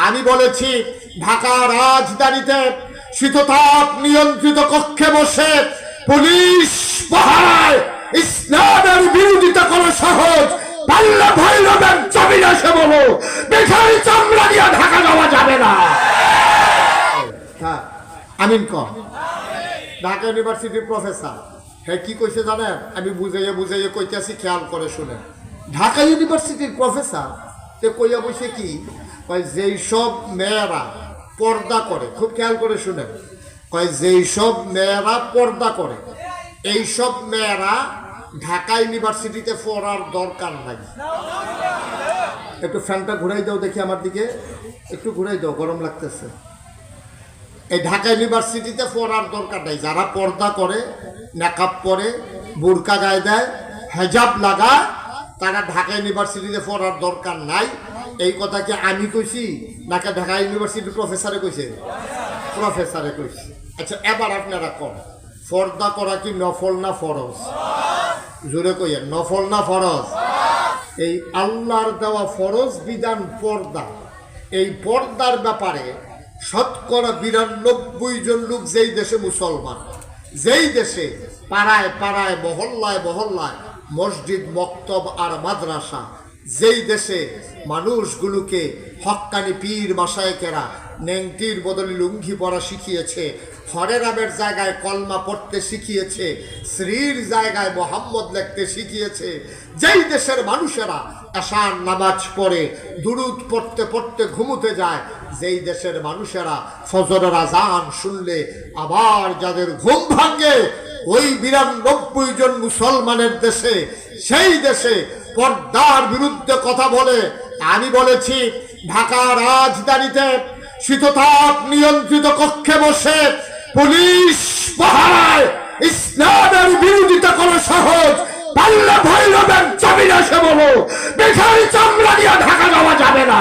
আমি বলেছি ঢাকা রাজধানীতে শীততাপ নিয়ন্ত্রিত কক্ষে বসে পুলিশ পাহারায় ইসলামের বিরোধিতা করা সহজ, পাল্লা ভৈরবের জমিন এসে বলো বেকারি চামড়া দিয়ে ঢাকা যাওয়া যাবে না। আমিন কর। ঢাকা ইউনিভার্সিটির প্রফেসর হ্যাঁ কি কইছে জানেন? আমি বুঝাইয়া বুঝাইয়া কইতেছি, খেয়াল করে শুনেন। ঢাকা ইউনিভার্সিটির প্রফেসর তে কইয়া বসে কি কয়, যেই সব মেয়েরা পর্দা করে, খুব খেয়াল করে শুনেন, কয় যেই সব মেয়েরা পর্দা করে এইসব মেয়েরা ঢাকা ইউনিভার্সিটিতে পড়ার দরকার নাই। একটু ফ্যানটা ঘুরাই দাও দেখি আমার দিকে, একটু ঘুরাই দাও, গরম লাগতেছে। এই ঢাকা ইউনিভার্সিটিতে পড়ার দরকার নাই। যারা পর্দা করে, মেকআপ পরে, বোরকা গায়ে দেয়, হেজাব লাগায়, তারা ঢাকা ইউনিভার্সিটিতে পড়ার দরকার নাই। এই কথা কি আমি কইছি নাকি ঢাকা ইউনিভার্সিটির প্রফেসরে কইছে? প্রফেসরে কইছে। আচ্ছা এবার আপনারা কোন পর্দা করা কি নফল না ফরজ? জোরে কইয়েন, নফল না ফরজ? এই আল্লাহর দেওয়া ফরজ বিধান পর্দা, এই পর্দার ব্যাপারে শতকরা 92 জন লোক যেই দেশে মুসলমান, যেই দেশে পাড়ায় পাড়ায় মহল্লায় মহল্লায় মসজিদ মক্তব আর মাদ্রাসা, যেই দেশে মানুষগুলোকে হক্কানি পীর মাশায়েখেরা নেংটির বদলে লুঙ্গি পরা শিখিয়েছে, হরে রামের জায়গায় কলমা পড়তে শিখিয়েছে, শ্রীর জায়গায় মোহাম্মদ লিখতে শিখিয়েছে, যেই দেশের মানুষেরা এশার নামাজ পড়ে দুরুদ পড়তে পড়তে ঘুমোতে যায়, যেই দেশের মানুষেরা ফজরের আজান শুনলে আবার যাদের ঘুম ভাঙে, ওই 92 জন মুসলমানের দেশে, সেই দেশে পর্দার বিরুদ্ধে কথা বলে। আমি বলেছি ঢাকা রাজধানীতে শীততাপ নিয়ন্ত্রিত কক্ষে বসে পুলিশ পাহারায় ইসলামের বিরোধিতা করা সহজ, পাল্লা ভৈরবের জমিন এসে বলো বেকারি চামড়া দিয়ে ঢাকা যাওয়া যাবে না।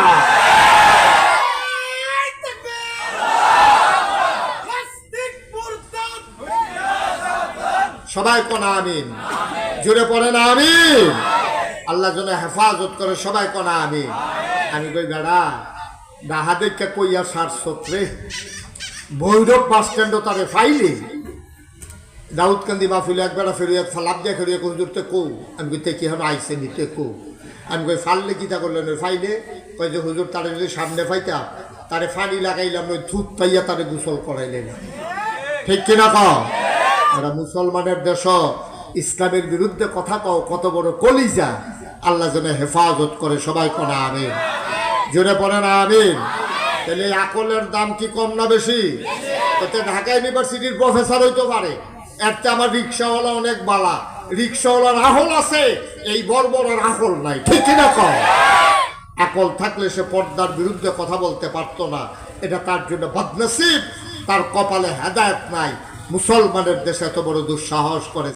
সবাই কোনা আমিন, জোরে পড়ে না আমিন। আল্লাহ যেন হেফাজত করে, সবাই কোনা আমিন। আমি কই বেড়া ডাহা দেখে কইয়া 60 ভৈরব বাস স্ট্যান্ডও তারে ফাইলি দাউদকান্দি মাহফিলে একবেলা ফেরিয়া লাভ দিয়া ফেরিয়া কোন দূরতে কৌ। আমি কই কি হন আইসে নিতে কৌ। আমি কই ফাললে কি তা করলেন? ফাইলে কই যে হুজুর তারে যদি সামনে ফাইতাম তারে ফানি লাগাইলাম, ওই থুত পাইয়া তারে গোসল করাইলেন। ঠিক কিনা কও? এরা মুসলমানের দেশ, ইসলামের বিরুদ্ধে কথা কও, কত বড় কলিজা। আল্লাহ যেন হেফাজত করে, সবাই কোনা আমিন, জোরে পড়ে না আমিন। তাহলে আকলের দাম কি কম না বেশি? এতে ঢাকা ইউনিভার্সিটির প্রফেসর হইতে পারে, এতে আমার রিক্সাওয়ালা অনেক বালা, রিক্সাওয়ালার আহল আছে, এই বর্বরের আহল নাই। ঠিক কিনা কও? আকল থাকলে সে পর্দার বিরুদ্ধে কথা বলতে পারতো না। এটা তার জন্য বদনসিব, তার কপালে হেদায়েত নাই। মুসলমানের দেশে এত বড় দুঃসাহস করে।